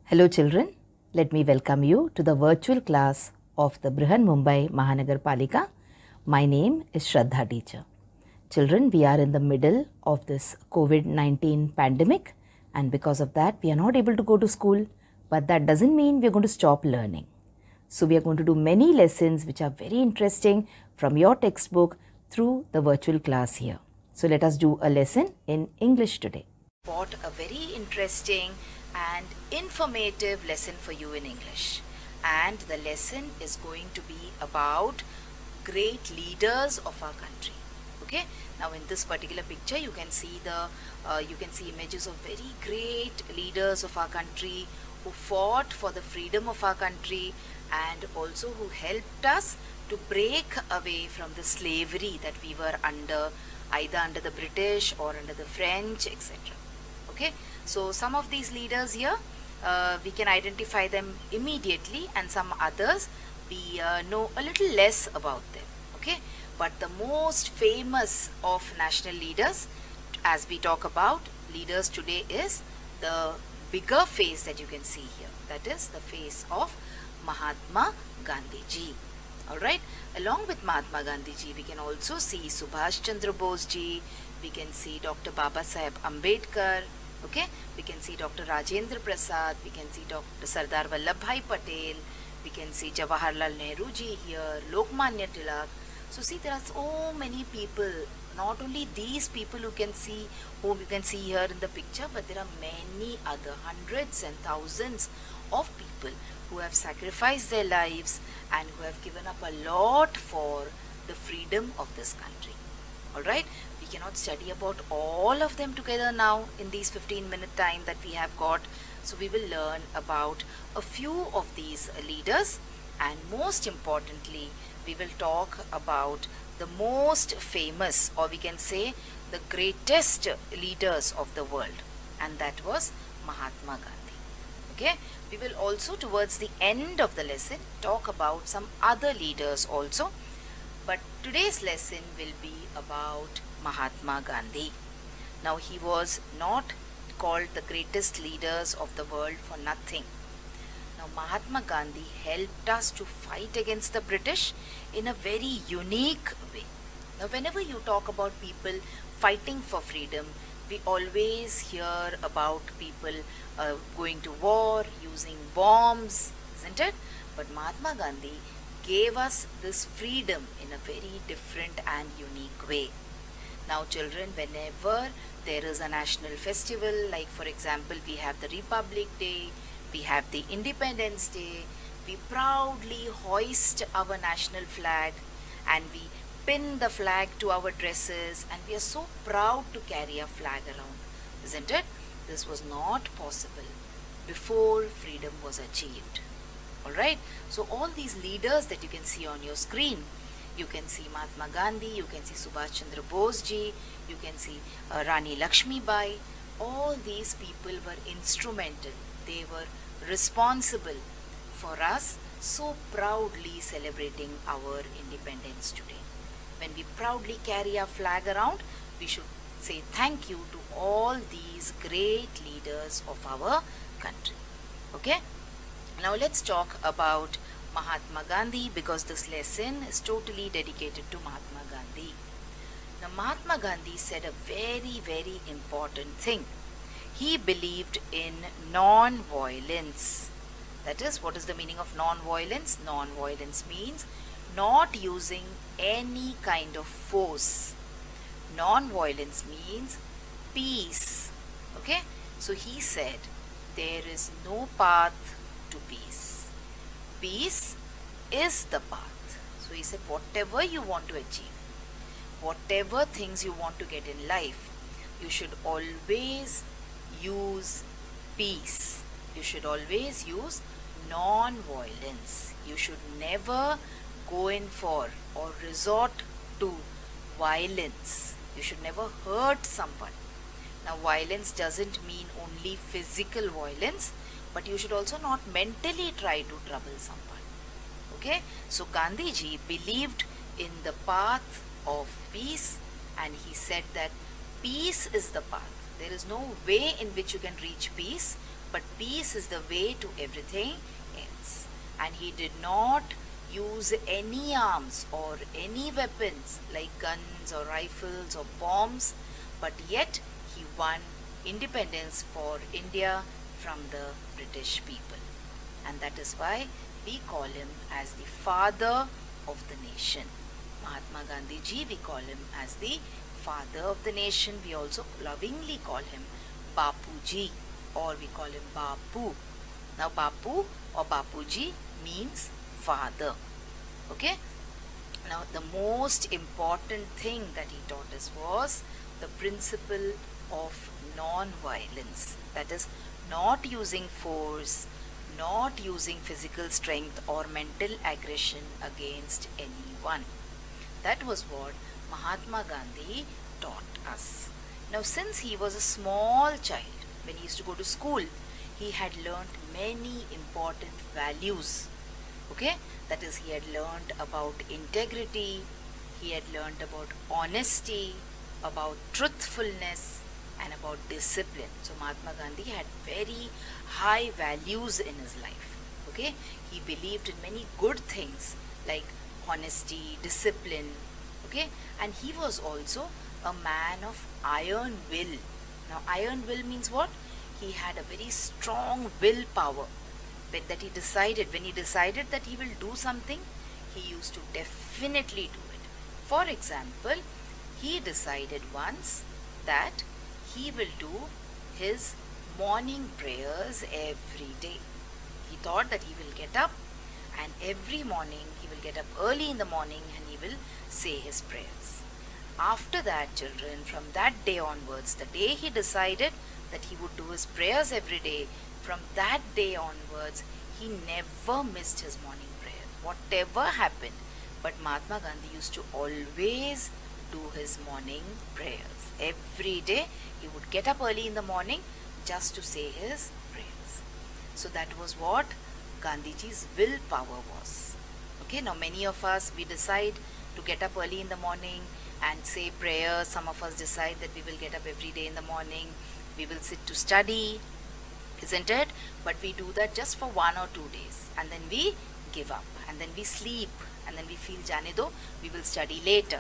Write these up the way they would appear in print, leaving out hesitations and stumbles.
Hello children, let me welcome you to the virtual class of the Brihan Mumbai Mahanagar Palika. My name is Shraddha teacher. Children, we are in the middle of this COVID-19 pandemic and because of that we are not able to go to school, but that doesn't mean we are going to stop learning. So we are going to do many lessons which are very interesting from your textbook through the virtual class here. So let us do a lesson in English today. Bought a very interesting and informative lesson for you in English, and the lesson is going to be about great leaders of our country. Okay, now in this particular picture you can see images of very great leaders of our country who fought for the freedom of our country and also who helped us to break away from the slavery that we were under, either under the British or under the French, etc. Okay, so some of these leaders here we can identify them immediately, and some others we know a little less about them. Okay, but the most famous of national leaders, as we talk about leaders today, is the bigger face that you can see here, that is the face of Mahatma Gandhi ji. Alright, along with Mahatma Gandhi ji we can also see Subhash Chandra Bose ji, we can see Dr. Baba Saheb Ambedkar, okay, we can see Dr. Rajendra Prasad, we can see Dr. Sardar Vallabhbhai Patel, we can see Jawaharlal Nehru ji here, Lokmanya Tilak. So see, there are so many people, not only these people whom you can see here in the picture, but there are many other hundreds and thousands of people who have sacrificed their lives and who have given up a lot for the freedom of this country. Alright, we cannot study about all of them together now in these 15-minute time that we have got. So we will learn about a few of these leaders, and most importantly we will talk about the most famous, or we can say the greatest leaders of the world, and that was Mahatma Gandhi. Okay, we will also towards the end of the lesson talk about some other leaders also, but today's lesson will be about Mahatma Gandhi. Now, he was not called the greatest leaders of the world for nothing. Now, Mahatma Gandhi helped us to fight against the British in a very unique way. Now, whenever you talk about people fighting for freedom, we always hear about people going to war, using bombs, isn't it? But Mahatma Gandhi gave us this freedom in a very different and unique way. Now children, whenever there is a national festival, like for example we have the Republic Day, we have the Independence Day, we proudly hoist our national flag and we pin the flag to our dresses, and we are so proud to carry a flag around, isn't it? This was not possible before freedom was achieved. Alright, so all these leaders that you can see on your screen, you can see Mahatma Gandhi, you can see Subhash Chandra Bose ji, you can see Rani Lakshmi Bai. All these people were instrumental, they were responsible for us so proudly celebrating our independence today. When we proudly carry our flag around, we should say thank you to all these great leaders of our country. Okay? Now let's talk about Mahatma Gandhi, because this lesson is totally dedicated to Mahatma Gandhi. Now Mahatma Gandhi said a very, very important thing. He believed in non-violence. That is, what is the meaning of non-violence? Non-violence means not using any kind of force. Non-violence means peace. Okay? So he said there is no path to peace. Peace is the path. So he said whatever you want to achieve, whatever things you want to get in life, you should always use peace. You should always use non-violence. You should never go in for or resort to violence. You should never hurt someone. Now violence doesn't mean only physical violence, but you should also not mentally try to trouble someone. Okay, so Gandhiji believed in the path of peace, and he said that peace is the path. There is no way in which you can reach peace, but peace is the way to everything else. And he did not use any arms or any weapons like guns or rifles or bombs, but yet he won independence for India from the British people. And that is why we call him as the father of the nation. Mahatma Gandhi ji, we call him as the father of the nation. We also lovingly call him Bapu ji, or we call him Bapu. Now Bapu or Bapu ji means father. Okay. Now the most important thing that he taught us was the principle of non-violence. That is, not using force, not using physical strength or mental aggression against anyone. That was what Mahatma Gandhi taught us. Now, since he was a small child, when he used to go to school, he had learnt many important values. Okay, that is, he had learnt about integrity, he had learnt about honesty, about truthfulness, and about discipline. So Mahatma Gandhi had very high values in his life. Okay, he believed in many good things like honesty, discipline. Okay, and he was also a man of iron will. Now iron will means what? He had a very strong willpower that he decided, when he decided that he will do something, he used to definitely do it. For example, he decided once that he will do his morning prayers every day. He thought that he will get up, and every morning he will get up early in the morning and he will say his prayers. After that, children, from that day onwards, the day he decided that he would do his prayers every day, from that day onwards, he never missed his morning prayer, whatever happened. But Mahatma Gandhi used to always do his morning prayers. Every day he would get up early in the morning just to say his prayers. So that was what Gandhiji's willpower was. Okay, now many of us, we decide to get up early in the morning and say prayers. Some of us decide that we will get up every day in the morning, we will sit to study, isn't it? But we do that just for 1 or 2 days, and then we give up, and then we sleep, and then we feel jane do, we will study later.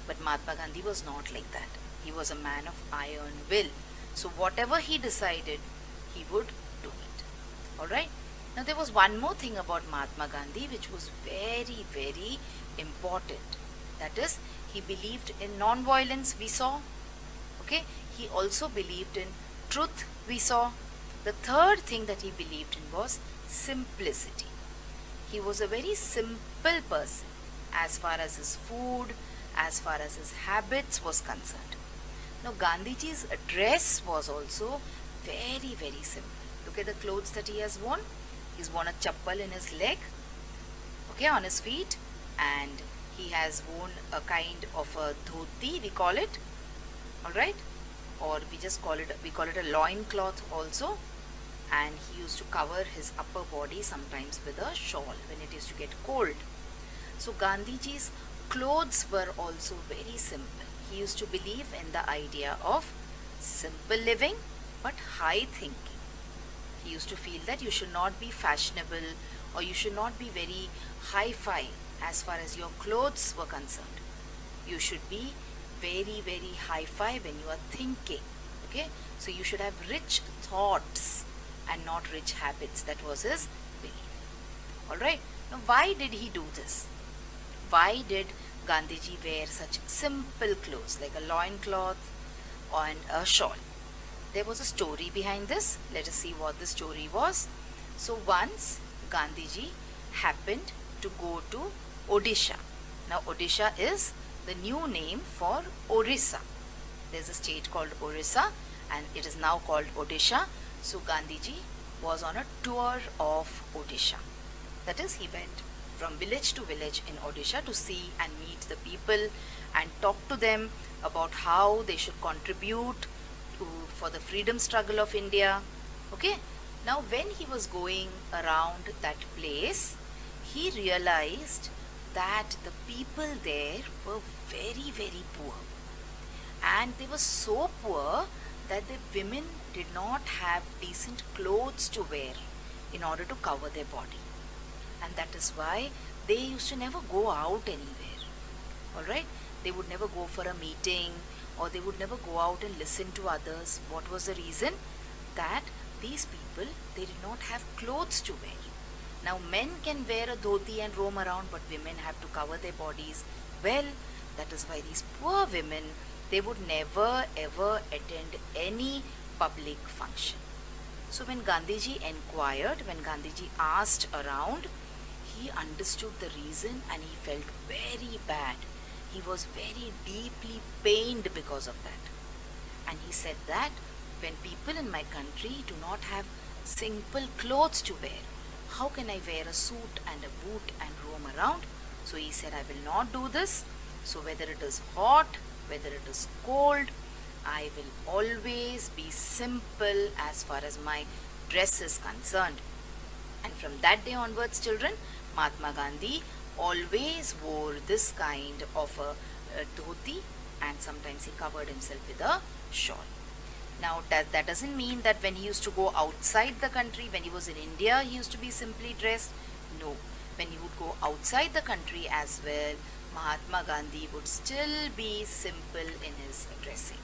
But Mahatma Gandhi was not like that. He was a man of iron will. So whatever he decided, he would do it. Alright? Now there was one more thing about Mahatma Gandhi which was very, very important. That is, he believed in non-violence, we saw. Okay? He also believed in truth, we saw. The third thing that he believed in was simplicity. He was a very simple person as far as his food, as far as his habits was concerned. Now Gandhiji's dress was also very, very simple. Look at the clothes that he has worn. He's worn a chappal in his leg, okay, on his feet, and he has worn a kind of a dhoti, we call it, alright, or we call it a loin cloth also. And he used to cover his upper body sometimes with a shawl when it used to get cold. So Gandhiji's clothes were also very simple. He used to believe in the idea of simple living but high thinking. He used to feel that you should not be fashionable or you should not be very hi-fi as far as your clothes were concerned. You should be very, very hi-fi when you are thinking. Okay, so you should have rich thoughts and not rich habits. That was his belief. Alright, now why did he do this? Why did Gandhiji wear such simple clothes like a loin cloth and a shawl? There was a story behind this. Let us see what the story was. So once Gandhiji happened to go to Odisha. Now Odisha is the new name for Orissa. There's a state called Orissa and it is now called Odisha. So Gandhiji was on a tour of Odisha. That is, he went from village to village in Odisha to see and meet the people and talk to them about how they should contribute for the freedom struggle of India. Okay. Now when he was going around that place, he realized that the people there were very, very poor. And they were so poor that the women did not have decent clothes to wear in order to cover their body. And that is why they used to never go out anywhere. Alright? They would never go for a meeting, or they would never go out and listen to others. What was the reason? That these people, they did not have clothes to wear. Now men can wear a dhoti and roam around, but women have to cover their bodies. Well, that is why these poor women, they would never ever attend any public function. So when Gandhiji inquired, when Gandhiji asked around, he understood the reason and he felt very bad. He was very deeply pained because of that. And he said that when people in my country do not have simple clothes to wear, how can I wear a suit and a boot and roam around? So he said, I will not do this. So whether it is hot, whether it is cold, I will always be simple as far as my dress is concerned. And from that day onwards, children, Mahatma Gandhi always wore this kind of a dhoti, and sometimes he covered himself with a shawl. Now that doesn't mean that when he used to go outside the country, when he was in India, he used to be simply dressed. No, when he would go outside the country as well, Mahatma Gandhi would still be simple in his dressing.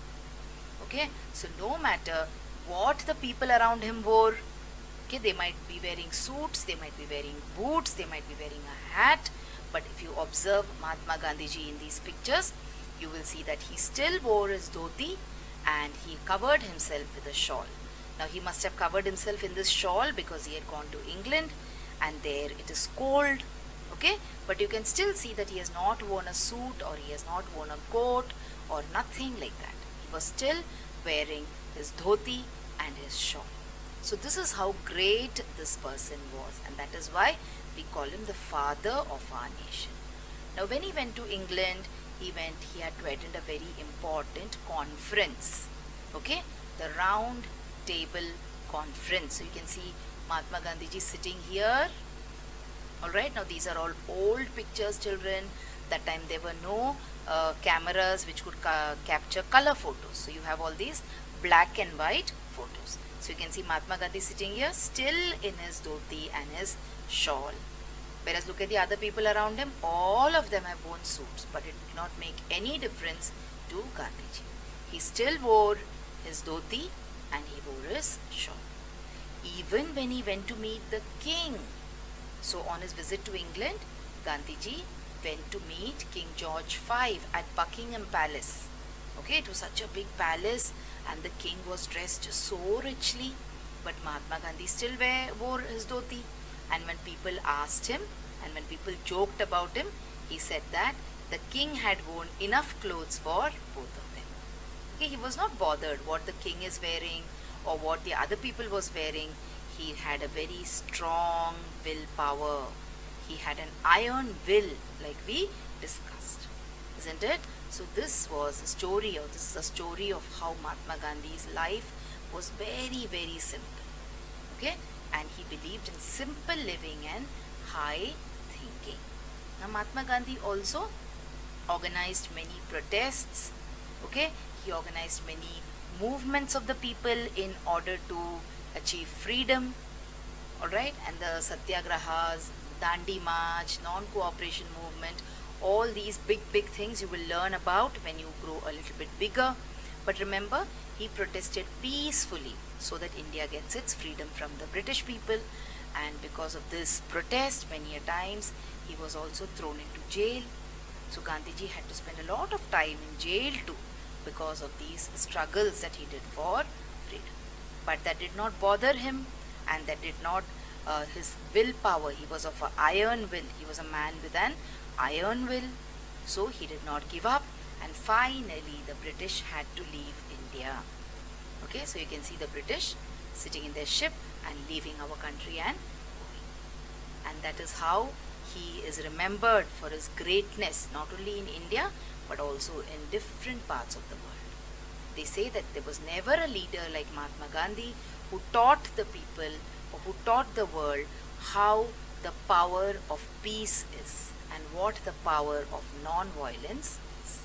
Okay, so no matter what the people around him wore, okay, they might be wearing suits, they might be wearing boots, they might be wearing a hat, but if you observe Mahatma Gandhiji in these pictures, you will see that he still wore his dhoti and he covered himself with a shawl. Now he must have covered himself in this shawl because he had gone to England and there it is cold, okay, but you can still see that he has not worn a suit or he has not worn a coat or nothing like that. He was still wearing his dhoti and his shawl. So this is how great this person was, and that is why we call him the father of our nation. Now when he went to England, he had to attend a very important conference, okay, the round table conference. So you can see Mahatma Gandhiji sitting here. Alright, now these are all old pictures, children. That time there were no cameras which could capture color photos. So you have all these black and white photos. So you can see Mahatma Gandhi sitting here still in his dhoti and his shawl. Whereas look at the other people around him, all of them have worn suits, but it did not make any difference to Gandhiji. He still wore his dhoti and he wore his shawl. Even when he went to meet the king, so on his visit to England, Gandhiji went to meet King George V at Buckingham Palace. Okay, it was such a big palace and the king was dressed so richly, but Mahatma Gandhi still wore his dhoti. And when people asked him and when people joked about him, he said that the king had worn enough clothes for both of them. Okay, he was not bothered what the king is wearing or what the other people was wearing. He had a very strong willpower. He had an iron will, like we discussed, isn't it? So this was a story, or this is a story of how Mahatma Gandhi's life was very, very simple. Okay, and he believed in simple living and high thinking. Now Mahatma Gandhi also organized many protests. Okay, he organized many movements of the people in order to achieve freedom. Alright, and the satyagrahas, Dandi March, non-cooperation movement, all these big things you will learn about when you grow a little bit bigger. But remember, he protested peacefully so that India gets its freedom from the British people, and because of this protest many a times he was also thrown into jail. So Gandhiji had to spend a lot of time in jail too because of these struggles that he did for freedom. But that did not bother him, and that did not his willpower. He was of an iron will. He was a man with an iron will. So he did not give up, and finally the British had to leave India. Okay, so you can see the British sitting in their ship and leaving our country and going. And that is how he is remembered for his greatness, not only in India but also in different parts of the world. They say that there was never a leader like Mahatma Gandhi who taught the people or who taught the world how the power of peace is and what the power of non-violence is.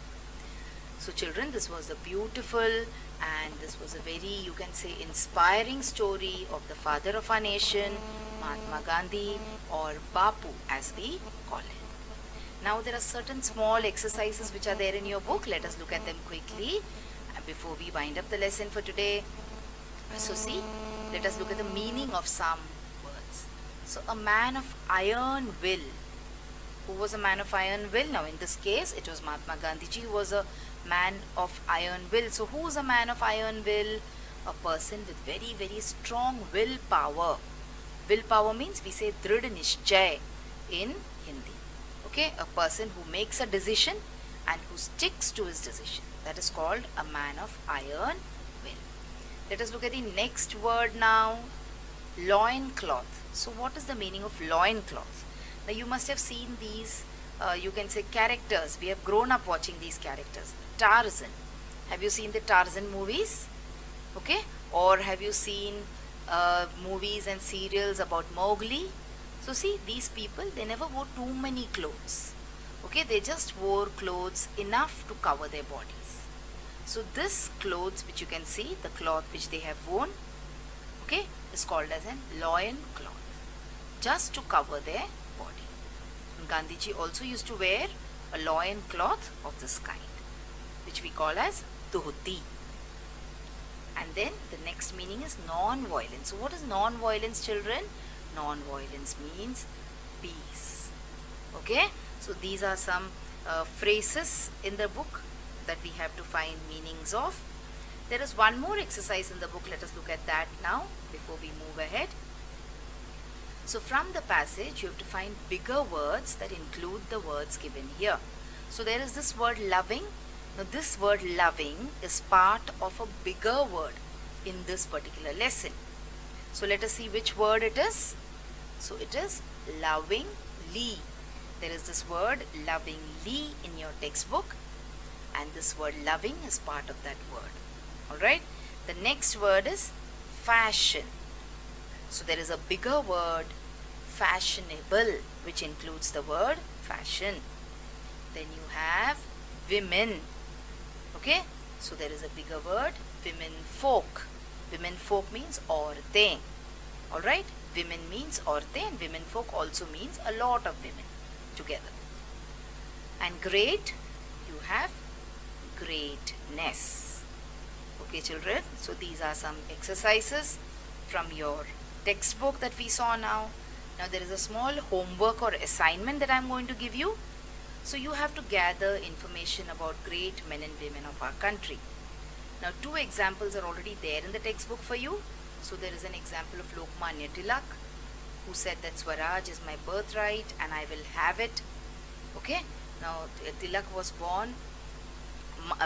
So children, this was a beautiful and this was a very, you can say, inspiring story of the father of our nation, Mahatma Gandhi, or Bapu as we call him. Now there are certain small exercises which are there in your book. Let us look at them quickly before we wind up the lesson for today. So see, let us look at the meaning of some words. So a man of iron will. Who was a man of iron will? Now in this case it was Mahatma Gandhi who was a man of iron will. So who is a man of iron will? A person with very, very strong willpower. Willpower means we say drid nishchay in Hindi. Okay, a person who makes a decision and who sticks to his decision. That is called a man of iron will. Let us look at the next word now. Loincloth. So what is the meaning of loincloth? Now you must have seen these, you can say, characters. We have grown up watching these characters. Tarzan. Have you seen the Tarzan movies? Okay. Or have you seen movies and serials about Mowgli? So see, these people, they never wore too many clothes. Okay, they just wore clothes enough to cover their bodies. So this clothes which you can see, the cloth which they have worn, okay, is called as an loin cloth, just to cover their body. And Gandhiji also used to wear a loin cloth of this kind, which we call as dhoti. And then the next meaning is non-violence. So what is non-violence, children? Non-violence means peace. Okay, so these are some phrases in the book that we have to find meanings of. There is one more exercise in the book. Let us look at that now before we move ahead. So from the passage you have to find bigger words that include the words given here. So there is this word loving. Now this word loving is part of a bigger word in this particular lesson. So let us see which word it is. So it is lovingly. There is this word lovingly in your textbook, and this word loving is part of that word. Alright. The next word is fashion. So there is a bigger word, fashionable, which includes the word fashion. Then you have women. Okay. So there is a bigger word, women folk. Women folk means aurtein. Alright. Women means aurtein, and women folk also means a lot of women together. And great, you have greatness. Okay children, so these are some exercises from your textbook that we saw now. Now there is a small homework or assignment that I am going to give you. So you have to gather information about great men and women of our country. Now two examples are already there in the textbook for you. So there is an example of Lokmanya Tilak, who said that Swaraj is my birthright and I will have it. Okay. Now Tilak was born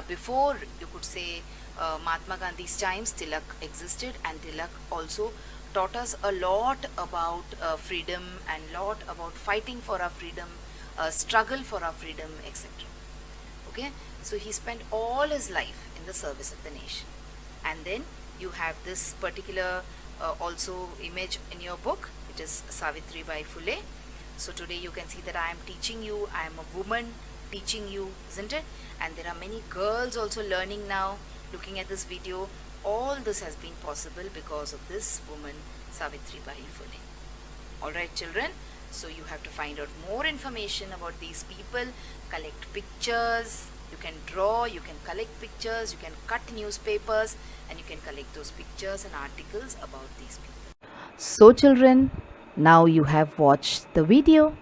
before, you could say, Mahatma Gandhi's times. Tilak existed, and Tilak also taught us a lot about freedom and lot about fighting for our freedom, struggle for our freedom, etc. Okay. So he spent all his life in the service of the nation. And then you have this particular also image in your book. It is Savitribai Phule. So today you can see that I am teaching you, I am a woman teaching you, isn't it? And there are many girls also learning now, looking at this video. All this has been possible because of this woman, Savitribai Phule. Alright children, so you have to find out more information about these people, collect pictures. You can draw, you can collect pictures, you can cut newspapers, and you can collect those pictures and articles about these people. So children, now you have watched the video.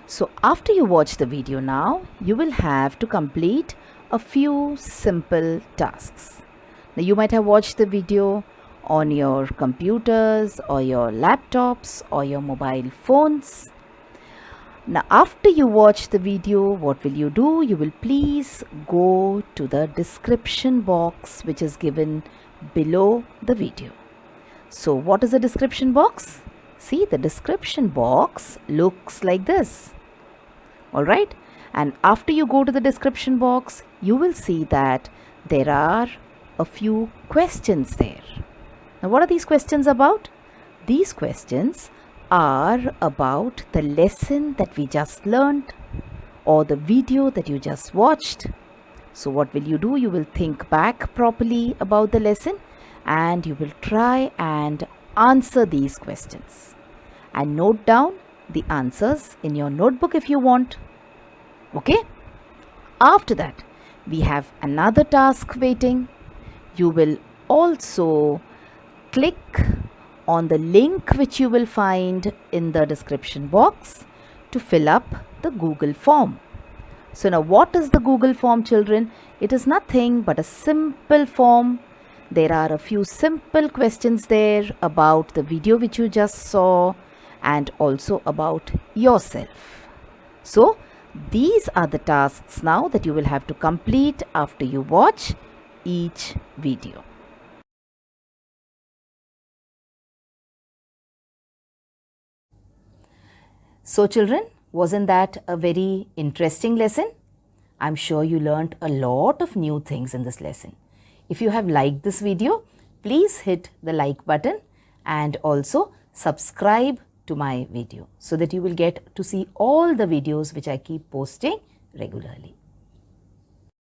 So after you watch the video now, you will have to complete a few simple tasks. Now you might have watched the video on your computers or your laptops or your mobile phones. Now after you watch the video, what will you do? You will please go to the description box which is given below the video. So what is the description box? See, the description box looks like this. Alright, and after you go to the description box, you will see that there are a few questions there. Now what are these questions about? These questions are about the lesson that we just learned or the video that you just watched, So what will you do? You will think back properly about the lesson and you will try and answer these questions. And note down the answers in your notebook if you want. Okay? After that, we have another task waiting. You will also click on the link which you will find in the description box to fill up the Google form. So now what is the Google form, children? It is nothing but a simple form. There are a few simple questions there about the video which you just saw and also about yourself. So these are the tasks now that you will have to complete after you watch each video. So children, wasn't that a very interesting lesson? I'm sure you learnt a lot of new things in this lesson. If you have liked this video, please hit the like button and also subscribe to my video so that you will get to see all the videos which I keep posting regularly.